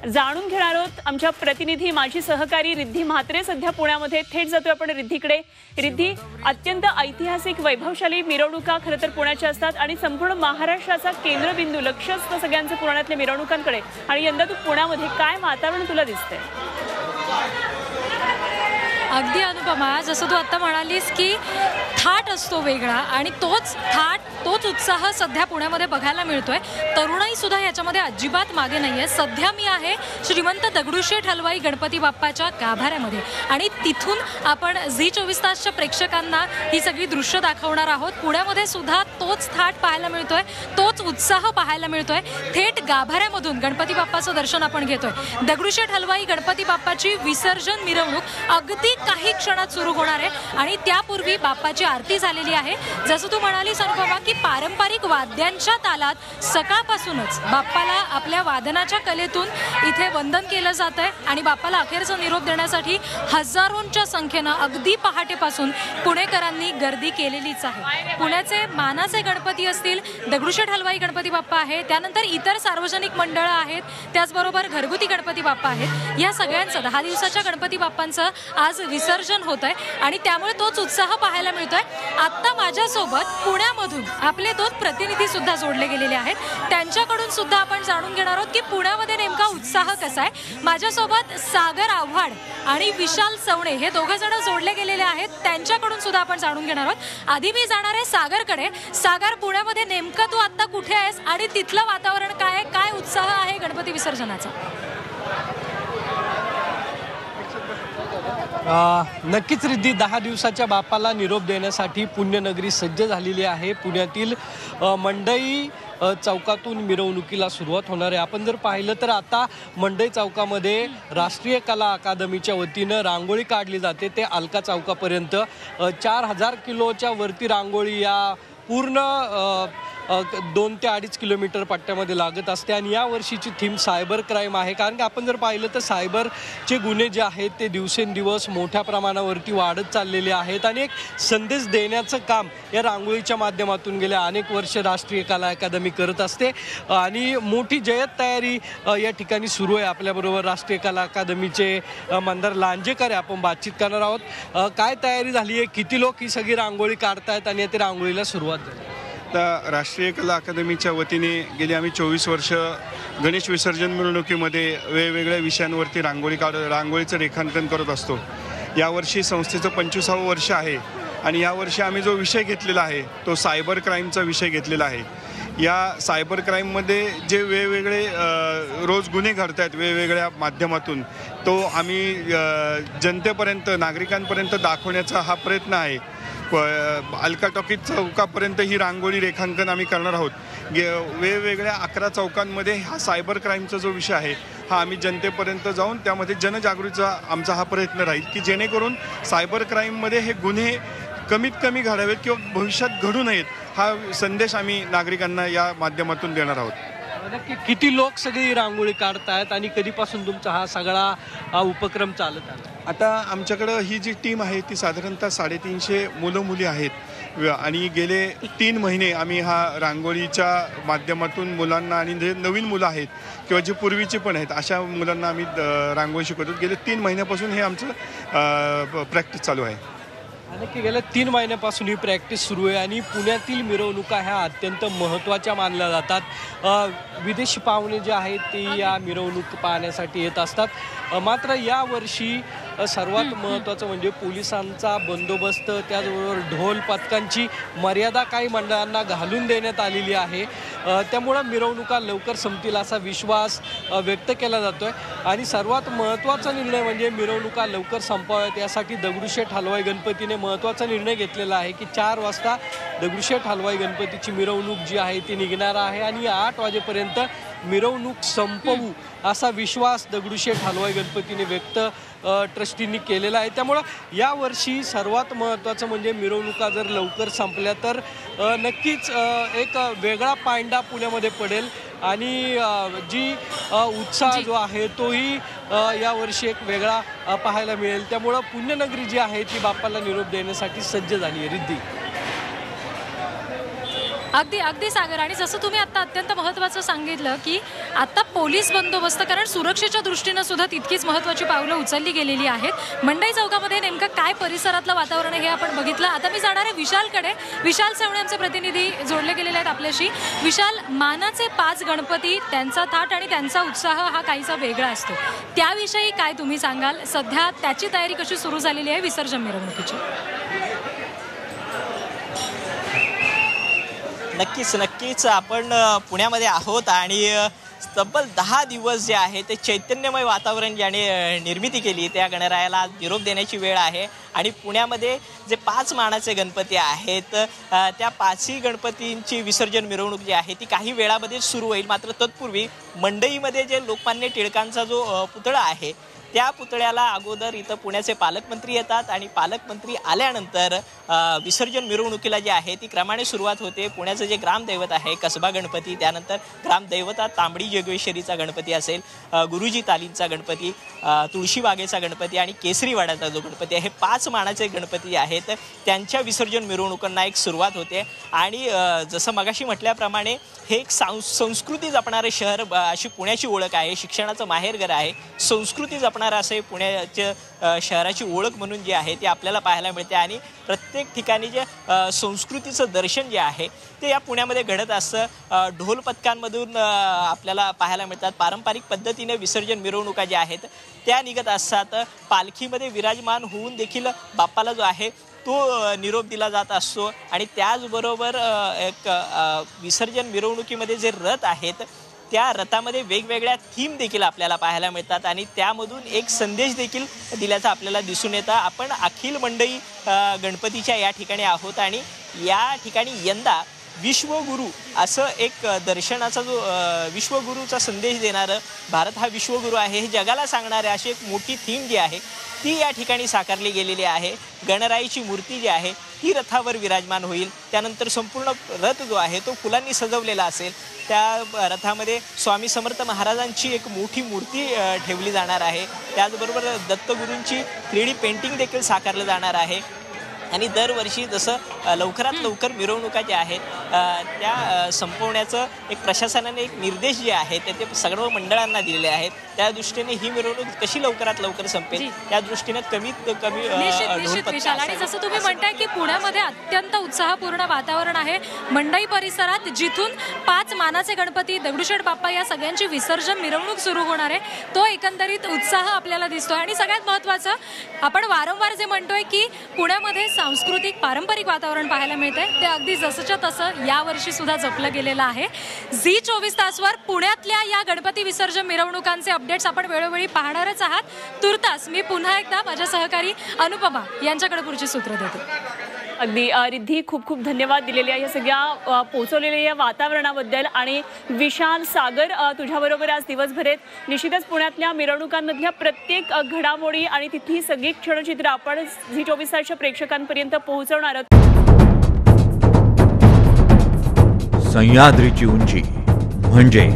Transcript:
जाणून घेणार आहोत। आमच्या प्रतिनिधी माजी सहकारी रिद्धी म्हात्रे सध्या पुण्यामध्ये। थेट जातोय आपण रिद्धीकडे। रिद्धी, अत्यंत ऐतिहासिक वैभवशाली मिरवणुका खरं तर पुण्याच्या असतात आणि संपूर्ण महाराष्ट्राचा केंद्रबिंदू लक्ष असतं सगळ्यांचं पुण्यातल्या मिरवणुकांकडे। आणि यंदा तू पुण्यामध्ये काय वातावरण तुला दिसतंय? अगदी अनुपमा, जसं तू आता म्हणालीस की थाट असतो वेगळा आणि तोच थाट तोच उत्साह सध्या पुण्यामध्ये बघायला मिळतोय। तरुणाई सुद्धा याच्यामध्ये अजिबात मागे नाहीये। सध्या मी आहे श्रीमंत दगडूशेठ हलवाई गणपती बाप्पाच्या गाभाऱ्यामध्ये आणि तिथून आपण झी24 तासच्या प्रेक्षकांना ही सगळी दृश्य दाखवणार आहोत। पुण्यामध्ये सुद्धा तोच थाट पाहायला मिळतोय, तोच उत्साह पाहायला मिळतोय। थेट गाभाऱ्यामधून गणपती बाप्पाचं दर्शन आपण घेतोय। दगडूशेठ हलवाई गणपती बाप्पाची विसर्जन मिरवणूक अगदी काही क्षणात सुरू होणार आहे आणि त्यापूर्वी बाप्पाची आरती झालेली आहे। जसं तू म्हणालीस अनुपमा की पारंपरिक वाद्यांच्या तालात सकाळपासूनच बाप्पाला आपल्या वादनाच्या कलेतून इथे वंदन केलं जात आहे आणि बाप्पाला अखेरचा निरोप देण्यासाठी हजारोंच्या संख्येनं अगदी पहाटेपासून पुणेकरांनी गर्दी केलेलीच आहे। पुण्याचे मानाचे गणपती असतील, दगडूशेठ हलवाई गणपती बाप्पा आहे, त्यानंतर इतर सार्वजनिक मंडळं आहेत, त्याचबरोबर घरगुती गणपती बाप्पा आहेत। या सगळ्यांचं 10 दिवसाच्या गणपती बाप्पांचं आज विसर्जन होत आहे आणि त्यामुळे तोच उत्साह पाहायला मिळतोय। आता माझ्यासोबत पुण्यामधून आपले 2 प्रतिनिधी सुद्धा जोडले गेलेले आहेत। त्यांच्याकडून सुद्धा आपण जाणून घेणार आहोत की पुण्यामध्ये नेमका उत्साह कसा आहे। माझ्यासोबत सागर आव्हाड आणि विशाल सवणे हे दोघं जण जोडले गेलेले आहेत। त्यांच्याकडून सुद्धा आपण जाणून घेणार आहोत। आधी मी जाणार आहे सागरकडे। सागर, पुण्यामध्ये नेमकं तू आता कुठे आहेस आणि तिथलं वातावरण काय आहे? काय उत्साह आहे गणपती विसर्जनाचा? नक्कीच रिद्धी, 10 दिवसाच्या बाप्पाला निरोप देण्यासाठी पुण्यनगरी सज्ज झालेली आहे। पुण्यातील मंडई चौकातून मिरवणुकीला सुरुवात होणार आहे। आपण जर पाहिलं तर आता मंडई चौकामध्ये राष्ट्रीय कला अकादमीच्या वतीनं रांगोळी काढली जाते। ते अलका चौकापर्यंत 4000 किलोच्या वरती रांगोळी या पूर्ण 2 ते 2.5 किलोमीटर पट्ट्यामध्ये लागत असते। आणि या वर्षीची थीम सायबर क्राईम आहे, कारण की आपण जर पाहिलं तर सायबरचे गुन्हे जे आहेत ते दिवसेंदिवस मोठ्या प्रमाणावरती वाढत चाललेले आहेत आणि एक संदेश देण्याचं काम या रांगोळीच्या माध्यमातून गेल्या अनेक वर्ष राष्ट्रीय कला अकादमी करत असते आणि मोठी जय्यत तयारी या ठिकाणी सुरू आहे। आपल्याबरोबर राष्ट्रीय कला अकादमीचे मंदार लांजेकर आपण बातचीत करणार आहोत। काय तयारी झाली आहे, किती लोक ही सगळी रांगोळी काढतायत आणि त्या रांगोळीला सुरुवात झाली? तर राष्ट्रीय कला अकादमीच्या वतीने गेली आम्ही 24 वर्ष गणेश विसर्जन मिरवणुकीमध्ये वेगवेगळ्या विषयांवरती रांगोळीचं रेखांकन करत असतो। यावर्षी संस्थेचं 25वं वर्ष आहे आणि यावर्षी आम्ही जो विषय घेतलेला आहे तो सायबर क्राईमचा विषय घेतलेला आहे। या सायबर क्राईममध्ये जे वेगवेगळे रोज गुन्हे घडत आहेत वेगवेगळ्या माध्यमातून, तो आम्ही जनतेपर्यंत, नागरिकांपर्यंत दाखवण्याचा हा प्रयत्न आहे। अलका टॉकीज चौकापर्यंत ही रांगोळी रेखांकन आम्ही करणार आहोत। वेगवेगळ्या 11 चौकांमध्ये हा सायबर क्राईमचा जो विषय आहे हा आम्ही जनतेपर्यंत जाऊन त्यामध्ये जनजागृतीचा आमचा हा प्रयत्न राहील की जेणेकरून सायबर क्राईममध्ये हे गुन्हे कमीत कमी घडावेत किंवा भविष्यात घडू नयेत, हा संदेश आम्ही नागरिकांना या माध्यमातून देणार आहोत। नक्की किती लोक सगळी रांगोळी काढतायत आणि कधीपासून तुमचा हा सगळा उपक्रम चालत आहे? आता आमच्याकडं ही जी टीम आहे ती साधारणतः 350 मुलं मुली आहेत आणि गेले 3 महिने आम्ही हा रांगोळीच्या माध्यमातून मुलांना आणि जे नवीन मुलं आहेत किंवा जे पूर्वीचे पण आहेत अशा मुलांना आम्ही रांगोळी शिकवतो। गेले 3 महिन्यापासून हे आमचं प्रॅक्टिस चालू आहे। नक्की गेल्या 3 महिन्यापासून ही प्रॅक्टिस सुरू आहे आणि पुण्यातील मिरवणुका ह्या अत्यंत महत्त्वाच्या मानल्या जातात। विदेशी पाहुणे जे आहेत ते या मिरवणूक पाहण्यासाठी येत असतात। मात्र यावर्षी सर्वात महत्त्वाचं म्हणजे पोलिसांचा बंदोबस्त, त्याचबरोबर ढोल पथकांची मर्यादा काही मंडळांना घालून देण्यात आलेली आहे। त्यामुळं मिरवणुका लवकर संपतील असा विश्वास व्यक्त केला जातो आहे। आणि सर्वात महत्त्वाचा निर्णय म्हणजे मिरवणुका लवकर संपवाव्यात यासाठी दगडूशेठ हलवाई गणपतीने महत्त्वाचा निर्णय घेतलेला आहे की 4 वाजता दगडूशेठ हलवाई गणपतीची मिरवणूक जी आहे ती निघणार आहे आणि 8 वाजेपर्यंत मिरवणूक संपवू असा विश्वास दगडूशेठ हलवाई गणपतीने व्यक्त ट्रस्टींनी केलेला आहे। त्यामुळं यावर्षी सर्वात महत्त्वाचं म्हणजे मिरवणुका जर लवकर संपल्या तर नक्कीच एक वेगळा पायंडा पुण्यामध्ये पडेल आणि जी उत्साह जो आहे तोही यावर्षी एक वेगळा पाहायला मिळेल। त्यामुळं पुण्यनगरी जी आहे ती बाप्पाला निरोप देण्यासाठी सज्ज झाली आहे। रिद्धी, अगदी अगदी सागर, आणि जसं तुम्ही आता अत्यंत महत्त्वाचं सांगितलं की आता पोलीस बंदोबस्त, कारण सुरक्षेच्या दृष्टीनं सुद्धा तितकीच महत्त्वाची पावलं उचलली गेलेली आहेत. मंडई चौकामध्ये नेमकं काय परिसरातलं वातावरण आहे हे आपण बघितलं. आता मी जाणार आहे विशालकडे. विशाल सेवणे आमचे प्रतिनिधी जोडले गेलेले आहेत आपल्याशी. विशाल, मानाचे 5 गणपती, त्यांचा थाट आणि त्यांचा उत्साह हा काहीसा वेगळा असतो, त्याविषयी काय तुम्ही सांगाल? सध्या त्याची तयारी कशी सुरू झालेली आहे विसर्जन मिरवणुकीची? नक्कीच आपण पुण्यामध्ये आहोत आणि तब्बल 10 दिवस जे आहे ते चैतन्यमय वातावरण ज्याने निर्मिती केली त्या गणरायाला निरोप देण्याची वेळ आहे. आणि पुण्यामध्ये जे 5 मानाचे गणपती आहेत त्या 5ही गणपतींची विसर्जन मिरवणूक जी आहे ती काही वेळामध्ये सुरू होईल. मात्र तत्पूर्वी मंडईमध्ये जे लोकमान्य टिळकांचा जो पुतळा आहे त्या पुतळ्याला अगोदर इथं पुण्याचे पालकमंत्री येतात आणि पालकमंत्री आल्यानंतर विसर्जन मिरवणुकीला जी आहे ती क्रमाने सुरुवात होते. पुण्याचं जे ग्रामदैवत आहे कसबा गणपती, त्यानंतर ग्रामदैवतात तांबडी जोगेश्वरीचा गणपती असेल, गुरुजी तालींचा गणपती, तुळशीबागेचा गणपती आणि केसरीवाड्याचा जो गणपती आहे, हे 5 मानाचे गणपती आहेत त्यांच्या विसर्जन मिरवणुकांना एक सुरुवात होते. आणि जसं मगाशी म्हटल्याप्रमाणे हे एक संस्कृती जपणारे शहर अशी पुण्याची ओळख आहे. शिक्षणाचं माहेरघर आहे, संस्कृती जपणारं असे पुण्याच्या शहराची ओळख म्हणून जी आहे ती आपल्याला पाहायला मिळते. आणि प्रत्येक ठिकाणी जे संस्कृतीचं दर्शन जे आहे ते या पुण्यामध्ये घडत असतं. ढोल पथकांमधून आपल्याला पाहायला मिळतात. पारंपरिक पद्धतीने विसर्जन मिरवणुका ज्या आहेत त्या निघत असतात. पालखीमध्ये विराजमान होऊन देखील बाप्पाला जो आहे तो निरोप दिला जात असतो. आणि त्याचबरोबर एक विसर्जन मिरवणुकीमध्ये जे रथ आहेत त्या रथामध्ये वेगवेगळ्या थीम देखील आपल्याला पाहायला मिळतात आणि त्यामधून एक संदेश देखील दिल्याचा आपल्याला दिसून येतं. आपण अखिल मंडई गणपतीच्या या ठिकाणी आहोत आणि या ठिकाणी यंदा विश्वगुरू असं एक दर्शनाचा जो विश्वगुरूचा संदेश देणारं, भारत हा विश्वगुरू आहे हे जगाला सांगणारे अशी एक मोठी थीम जी आहे ती या ठिकाणी साकारली गेलेली आहे. गणरायाची मूर्ती जी आहे ही रथावर विराजमान होईल. त्यानंतर संपूर्ण रथ जो आहे तो फुलांनी सजवलेला असेल. त्या रथामध्ये स्वामी समर्थ महाराजांची एक मोठी मूर्ती ठेवली जाणार आहे. त्याचबरोबर दत्तगुरूंची 3D पेंटिंग देखील साकारलं जाणार आहे. आणि दरवर्षी जसं लवकरात लवकर मिरवणुका ज्या आहेत त्या संपवण्याचं एक प्रशासनाने एक निर्देश जे आहेत ते सर्व मंडळांना दिलेले आहेत. त्या दृष्टीने ही मिरवणूक कशी लवकरात लवकर संपेल त्या दृष्टीने कमीत कमी विशाल, आणि जसं तुम्ही म्हणताय की पुण्यामध्ये अत्यंत उत्साहपूर्ण वातावरण आहे. मंडई परिसरात जिथून 5 मानाचे गणपती, दगडूशेठ बाप्पा या सगळ्यांची विसर्जन मिरवणूक सुरू होणार आहे तो एकंदरीत उत्साह आपल्याला दिसतोय. आणि सगळ्यात महत्त्वाचं आपण वारंवार जे म्हणतोय की पुण्यामध्ये सांस्कृतिक पारंपरिक वातावरण पाहायला मिळते ते अगदी जसंच्या तसं यावर्षी सुद्धा जपलं गेलेलं आहे. झी24 तासवर पुण्यातल्या या गणपती विसर्जन मिरवणुकांचे अपडेट्स आपण वेळोवेळी पाहणारच आहात. तुर्तास मी पुन्हा एकदा माझ्या सहकारी अनुपमा यांच्याकडे पुढची सूत्र देते. अगदी रिद्धी, खूप खूप धन्यवाद दिलेल्या या सगळ्या पोहोचवलेल्या या वातावरणाबद्दल. आणि विशाल, सागर, तुझ्याबरोबर आज दिवसभरात निश्चितच पुण्यातल्या मिरवणुकांमधल्या प्रत्येक घडामोडी आणि तिथली सगळी क्षणचित्र आपण झी24 तासच्या प्रेक्षकांपर्यंत पोहोचवणार आहोत. सह्याद्रीची उंची म्हणजे